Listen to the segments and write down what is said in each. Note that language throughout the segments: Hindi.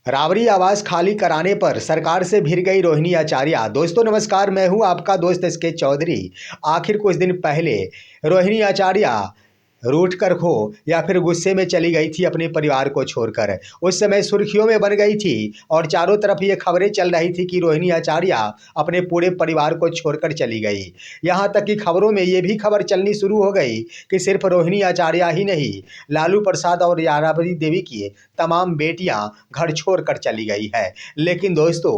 राबड़ी आवास खाली कराने पर सरकार से भिड़ गई रोहिणी आचार्य। दोस्तों नमस्कार, मैं हूं आपका दोस्त एसके चौधरी। आखिर कुछ दिन पहले रोहिणी आचार्य रूठ कर खो या फिर गुस्से में चली गई थी अपने परिवार को छोड़कर। उस समय सुर्खियों में बन गई थी और चारों तरफ ये खबरें चल रही थी कि रोहिणी आचार्य अपने पूरे परिवार को छोड़कर चली गई। यहाँ तक कि खबरों में ये भी खबर चलनी शुरू हो गई कि सिर्फ रोहिणी आचार्य ही नहीं, लालू प्रसाद और राबड़ी देवी की तमाम बेटियां घर छोड़कर चली गई है। लेकिन दोस्तों,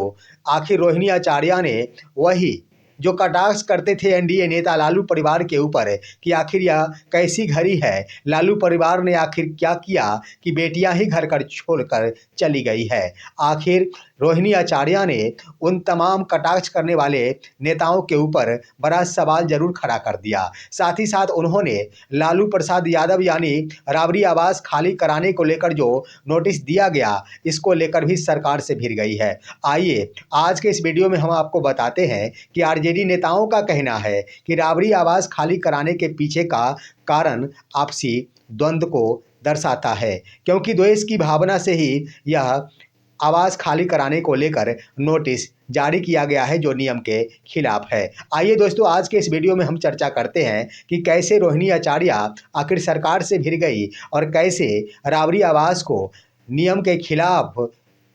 आखिर रोहिणी आचार्य ने वही जो कटाक्ष करते थे एनडीए नेता लालू परिवार के ऊपर कि आखिर यह कैसी घड़ी है, लालू परिवार ने आखिर क्या किया कि बेटियां ही घर कर छोड़कर चली गई है। आखिर रोहिणी आचार्य ने उन तमाम कटाक्ष करने वाले नेताओं के ऊपर बड़ा सवाल जरूर खड़ा कर दिया। साथ ही साथ उन्होंने लालू प्रसाद यादव यानी राबड़ी आवास खाली कराने को लेकर जो नोटिस दिया गया, इसको लेकर भी सरकार से भिड़ गई है। आइए आज के इस वीडियो में हम आपको बताते हैं कि आरजेडी नेताओं का कहना है कि राबड़ी आवास खाली कराने के पीछे का कारण आपसी द्वंद्व को दर्शाता है, क्योंकि देश की भावना से ही यह आवास खाली कराने को लेकर नोटिस जारी किया गया है जो नियम के खिलाफ है। आइए दोस्तों, आज के इस वीडियो में हम चर्चा करते हैं कि कैसे रोहिणी आचार्य आखिर सरकार से भिड़ गई और कैसे राबड़ी आवास को नियम के खिलाफ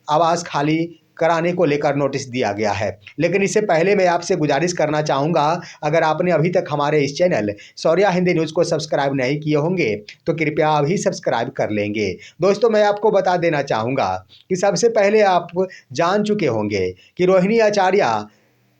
आवास खाली कराने को लेकर नोटिस दिया गया है। लेकिन इससे पहले मैं आपसे गुजारिश करना चाहूँगा, अगर आपने अभी तक हमारे इस चैनल शौर्या हिंदी न्यूज़ को सब्सक्राइब नहीं किए होंगे तो कृपया अभी सब्सक्राइब कर लेंगे। दोस्तों, मैं आपको बता देना चाहूँगा कि सबसे पहले आप जान चुके होंगे कि रोहिणी आचार्य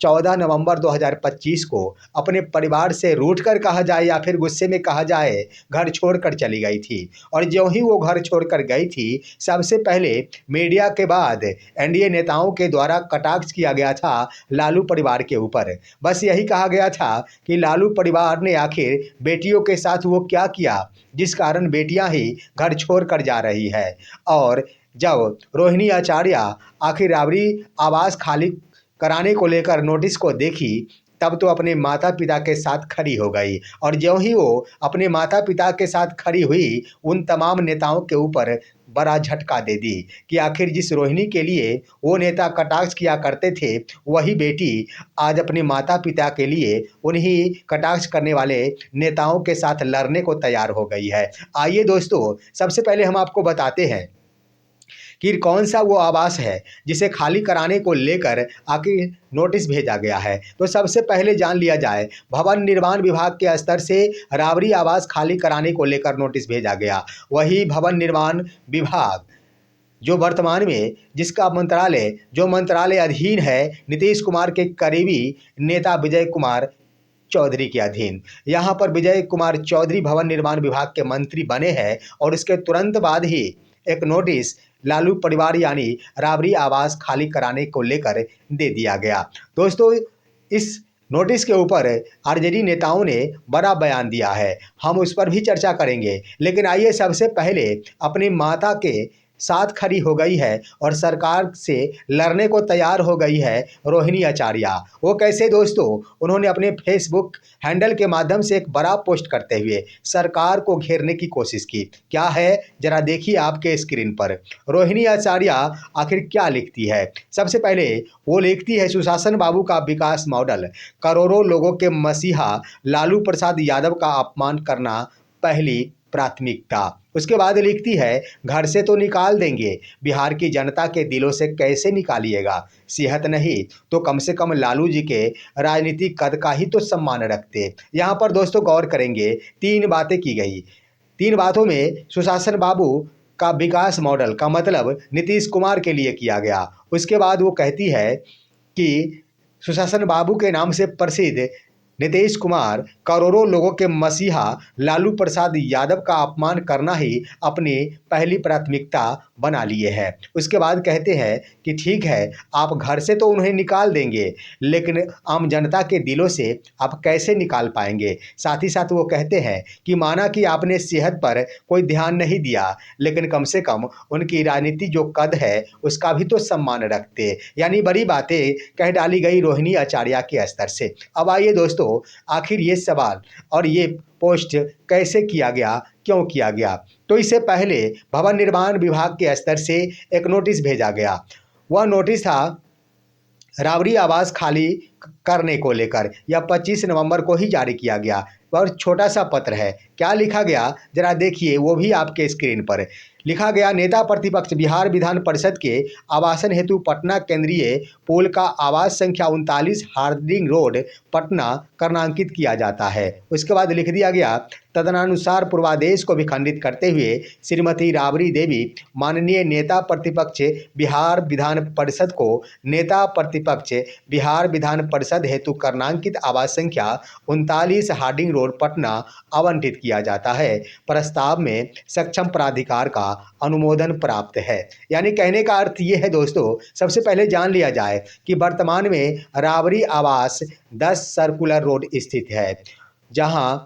14 नवंबर 2025 को अपने परिवार से रूठकर कहा जाए या फिर गुस्से में कहा जाए, घर छोड़कर चली गई थी। और ज्यों ही वो घर छोड़कर गई थी, सबसे पहले मीडिया के बाद एनडीए नेताओं के द्वारा कटाक्ष किया गया था लालू परिवार के ऊपर। बस यही कहा गया था कि लालू परिवार ने आखिर बेटियों के साथ वो क्या किया जिस कारण बेटियां ही घर छोड़कर जा रही है। और जब रोहिणी आचार्य आखिर राबड़ी आवास खाली कराने को लेकर नोटिस को देखी, तब तो अपने माता पिता के साथ खड़ी हो गई। और ज्यों ही वो अपने माता पिता के साथ खड़ी हुई, उन तमाम नेताओं के ऊपर बड़ा झटका दे दी कि आखिर जिस रोहिणी के लिए वो नेता कटाक्ष किया करते थे, वही बेटी आज अपने माता पिता के लिए उन्हीं कटाक्ष करने वाले नेताओं के साथ लड़ने को तैयार हो गई है। आइए दोस्तों, सबसे पहले हम आपको बताते हैं कि कौन सा वो आवास है जिसे खाली कराने को लेकर आखिर नोटिस भेजा गया है। तो सबसे पहले जान लिया जाए, भवन निर्माण विभाग के स्तर से राबड़ी आवास खाली कराने को लेकर नोटिस भेजा गया। वही भवन निर्माण विभाग जो वर्तमान में जो मंत्रालय अधीन है नीतीश कुमार के करीबी नेता विजय कुमार चौधरी के अधीन। यहाँ पर विजय कुमार चौधरी भवन निर्माण विभाग के मंत्री बने हैं और इसके तुरंत बाद ही एक नोटिस लालू परिवार यानी राबड़ी आवास खाली कराने को लेकर दे दिया गया। दोस्तों, इस नोटिस के ऊपर आरजेडी नेताओं ने बड़ा बयान दिया है, हम उस पर भी चर्चा करेंगे। लेकिन आइए सबसे पहले अपनी माता के साथ खड़ी हो गई है और सरकार से लड़ने को तैयार हो गई है रोहिणी आचार्य। वो कैसे दोस्तों, उन्होंने अपने फेसबुक हैंडल के माध्यम से एक बड़ा पोस्ट करते हुए सरकार को घेरने की कोशिश की। क्या है, जरा देखिए आपके स्क्रीन पर। रोहिणी आचार्य आखिर क्या लिखती है? सबसे पहले वो लिखती है, सुशासन बाबू का विकास मॉडल, करोड़ों लोगों के मसीहा लालू प्रसाद यादव का अपमान करना पहली प्राथमिकता। उसके बाद लिखती है, घर से तो निकाल देंगे, बिहार की जनता के दिलों से कैसे निकालिएगा? सेहत नहीं तो कम से कम लालू जी के राजनीतिक कद का ही तो सम्मान रखते। यहाँ पर दोस्तों गौर करेंगे, 3 बातें की गई। 3 बातों में सुशासन बाबू का विकास मॉडल का मतलब नीतीश कुमार के लिए किया गया। उसके बाद वो कहती है कि सुशासन बाबू के नाम से प्रसिद्ध नीतीश कुमार करोड़ों लोगों के मसीहा लालू प्रसाद यादव का अपमान करना ही अपनी पहली प्राथमिकता बना लिए हैं। उसके बाद कहते हैं कि ठीक है, आप घर से तो उन्हें निकाल देंगे, लेकिन आम जनता के दिलों से आप कैसे निकाल पाएंगे? साथ ही साथ वो कहते हैं कि माना कि आपने सेहत पर कोई ध्यान नहीं दिया, लेकिन कम से कम उनकी राजनीति जो कद है उसका भी तो सम्मान रखते। यानी बड़ी बातें कह डाली गई रोहिणी आचार्य के स्तर से। अब आइए दोस्तों, आखिर ये सवाल और ये पोस्ट कैसे किया गया, क्यों किया गया? तो इससे पहले भवन निर्माण विभाग के स्तर से एक नोटिस भेजा गया। वह नोटिस था राबड़ी आवास खाली करने को लेकर, यह 25 नवंबर को ही जारी किया गया और छोटा सा पत्र है। क्या लिखा गया जरा देखिए, वो भी आपके स्क्रीन पर लिखा गया। नेता प्रतिपक्ष बिहार विधान परिषद के आवासन हेतु पटना केंद्रीय पुल का आवास संख्या 39 हार्डिंग रोड पटना करनांकित किया जाता है। उसके बाद लिख दिया गया, तदनुसार पूर्वादेश को भी खंडित करते हुए श्रीमती राबड़ी देवी माननीय नेता प्रतिपक्ष बिहार विधान परिषद को नेता प्रतिपक्ष बिहार विधान परिषद हेतु करनांकित आवास संख्या 39 हार्डिंग रोड पटना आवंटित किया जाता है। प्रस्ताव में सक्षम प्राधिकार का अनुमोदन प्राप्त है। यानी कहने का अर्थ ये है दोस्तों, सबसे पहले जान लिया जाए कि वर्तमान में राबड़ी आवास 10 सर्कुलर रोड स्थित है, जहां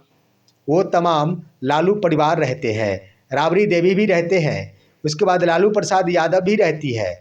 वो तमाम लालू परिवार रहते हैं। राबड़ी देवी भी रहते हैं, उसके बाद लालू प्रसाद यादव भी रहती है,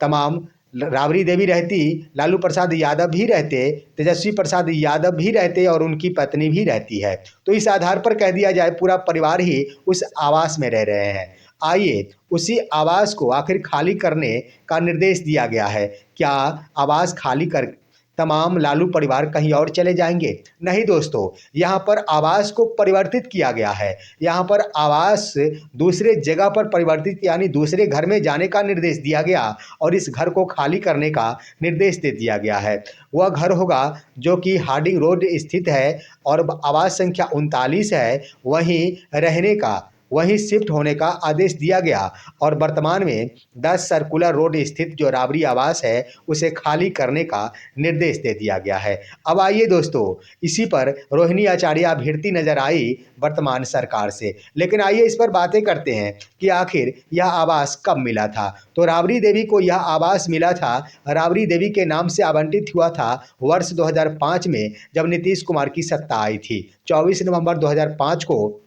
तमाम राबड़ी देवी रहती, लालू प्रसाद यादव भी रहते, तेजस्वी प्रसाद यादव भी रहते और उनकी पत्नी भी रहती है। तो इस आधार पर कह दिया जाए पूरा परिवार ही उस आवास में रह रहे हैं। आइए उसी आवास को आखिर खाली करने का निर्देश दिया गया है। क्या आवास खाली कर तमाम लालू परिवार कहीं और चले जाएंगे? नहीं दोस्तों, यहाँ पर आवास को परिवर्तित किया गया है। यहाँ पर आवास दूसरे जगह पर परिवर्तित यानी दूसरे घर में जाने का निर्देश दिया गया और इस घर को खाली करने का निर्देश दे दिया गया है। वह घर होगा जो कि हार्डिंग रोड स्थित है और आवास संख्या 39 है, वहीं रहने का, वहीं शिफ्ट होने का आदेश दिया गया और वर्तमान में 10 सर्कुलर रोड स्थित जो राबड़ी आवास है उसे खाली करने का निर्देश दे दिया गया है। अब आइए दोस्तों, इसी पर रोहिणी आचार्य भिड़ती नजर आई वर्तमान सरकार से, लेकिन आइए इस पर बातें करते हैं कि आखिर यह आवास कब मिला था। तो राबड़ी देवी को यह आवास मिला था, राबड़ी देवी के नाम से आवंटित हुआ था वर्ष 2005 में, जब नीतीश कुमार की सत्ता आई थी। 24 नवंबर 2005 को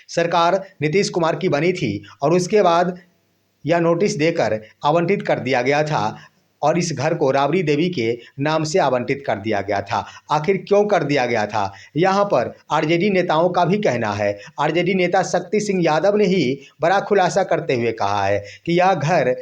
सरकार नीतीश कुमार की बनी थी और उसके बाद यह नोटिस देकर आवंटित कर दिया गया था और इस घर को राबड़ी देवी के नाम से आवंटित कर दिया गया था। आखिर क्यों कर दिया गया था? यहाँ पर आरजेडी नेताओं का भी कहना है। आरजेडी नेता शक्ति सिंह यादव ने ही बड़ा खुलासा करते हुए कहा है कि यह घर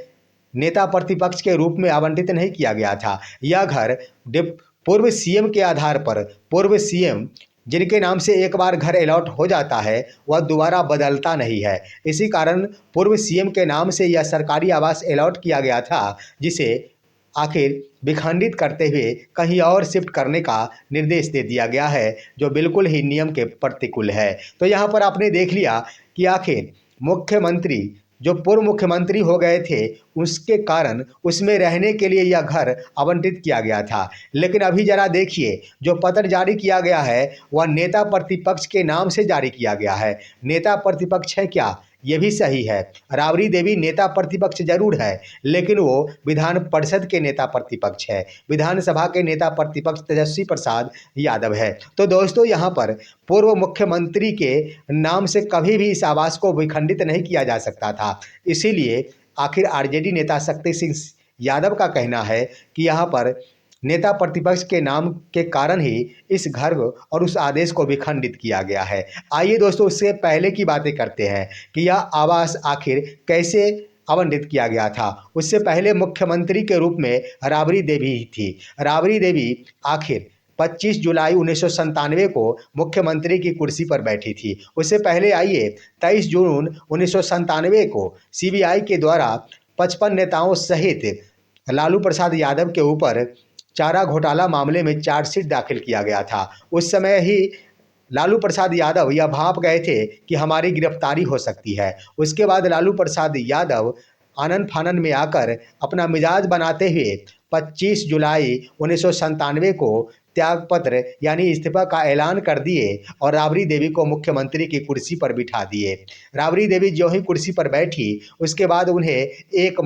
नेता प्रतिपक्ष के रूप में आवंटित नहीं किया गया था। यह घर पूर्व सीएम के आधार पर, पूर्व सीएम जिनके नाम से एक बार घर अलॉट हो जाता है वह दोबारा बदलता नहीं है। इसी कारण पूर्व सीएम के नाम से यह सरकारी आवास अलॉट किया गया था, जिसे आखिर विखंडित करते हुए कहीं और शिफ्ट करने का निर्देश दे दिया गया है, जो बिल्कुल ही नियम के प्रतिकूल है। तो यहाँ पर आपने देख लिया कि आखिर मुख्यमंत्री जो पूर्व मुख्यमंत्री हो गए थे उसके कारण उसमें रहने के लिए यह घर आवंटित किया गया था। लेकिन अभी जरा देखिए, जो पत्र जारी किया गया है वह नेता प्रतिपक्ष के नाम से जारी किया गया है। नेता प्रतिपक्ष है क्या? ये भी सही है, राबड़ी देवी नेता प्रतिपक्ष जरूर है, लेकिन वो विधान परिषद के नेता प्रतिपक्ष है। विधानसभा के नेता प्रतिपक्ष तेजस्वी प्रसाद यादव है। तो दोस्तों, यहाँ पर पूर्व मुख्यमंत्री के नाम से कभी भी इस आवास को विखंडित नहीं किया जा सकता था। इसीलिए आखिर आरजेडी नेता शक्ति सिंह यादव का कहना है कि यहाँ पर नेता प्रतिपक्ष के नाम के कारण ही इस घर और उस आदेश को विखंडित किया गया है। आइए दोस्तों, उससे पहले की बातें करते हैं कि यह आवास आखिर कैसे आवंटित किया गया था। उससे पहले मुख्यमंत्री के रूप में राबड़ी देवी ही थी। राबड़ी देवी आखिर 25 जुलाई 1997 को मुख्यमंत्री की कुर्सी पर बैठी थी। उससे पहले आइए 23 जून 1997 को सीबीआई के द्वारा 55 नेताओं सहित लालू प्रसाद यादव के ऊपर चारा घोटाला मामले में चार्जशीट दाखिल किया गया था। उस समय ही लालू प्रसाद यादव यह भांप गए थे कि हमारी गिरफ्तारी हो सकती है। उसके बाद लालू प्रसाद यादव आनन फानन में आकर अपना मिजाज बनाते हुए 25 जुलाई 1997 को त्यागपत्र यानी इस्तीफा का ऐलान कर दिए और राबड़ी देवी को मुख्यमंत्री की कुर्सी पर बिठा दिए। राबड़ी देवी जो ही कुर्सी पर बैठी, उसके बाद उन्हें एक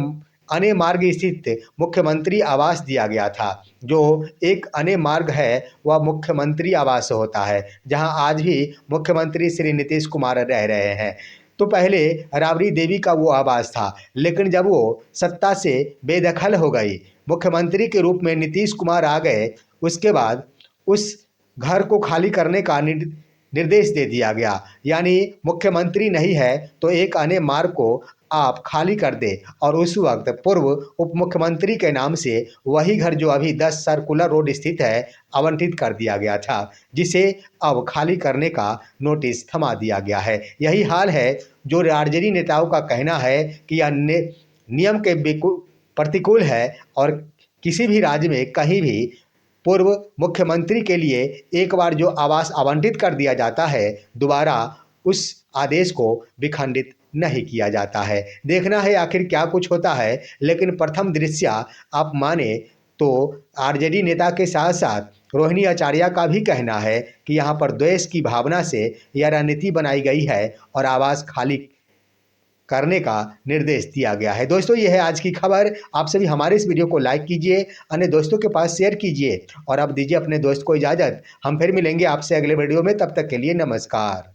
अने मार्ग स्थित मुख्यमंत्री आवास दिया गया था। जो एक अने मार्ग है वह मुख्यमंत्री आवास होता है, जहां आज भी मुख्यमंत्री श्री नीतीश कुमार रह रहे हैं। तो पहले राबड़ी देवी का वो आवास था, लेकिन जब वो सत्ता से बेदखल हो गई, मुख्यमंत्री के रूप में नीतीश कुमार आ गए, उसके बाद उस घर को खाली करने का निर्देश दे दिया गया। यानी मुख्यमंत्री नहीं है तो एक अन्य मार्ग को आप खाली कर दे और उस वक्त पूर्व उप मुख्यमंत्री के नाम से वही घर जो अभी 10 सर्कुलर रोड स्थित है आवंटित कर दिया गया था, जिसे अब खाली करने का नोटिस थमा दिया गया है। यही हाल है जो राजनीतिक नेताओं का कहना है कि यह नियम के प्रतिकूल है और किसी भी राज्य में कहीं भी पूर्व मुख्यमंत्री के लिए एक बार जो आवास आवंटित कर दिया जाता है, दोबारा उस आदेश को विखंडित नहीं किया जाता है। देखना है आखिर क्या कुछ होता है, लेकिन प्रथम दृष्टया आप माने तो आरजेडी नेता के साथ साथ रोहिणी आचार्य का भी कहना है कि यहाँ पर द्वेष की भावना से यह रणनीति बनाई गई है और आवास खाली करने का निर्देश दिया गया है। दोस्तों, ये है आज की खबर। आप सभी हमारे इस वीडियो को लाइक कीजिए, अन्य दोस्तों के पास शेयर कीजिए और अब दीजिए अपने दोस्त को इजाज़त। हम फिर मिलेंगे आपसे अगले वीडियो में, तब तक के लिए नमस्कार।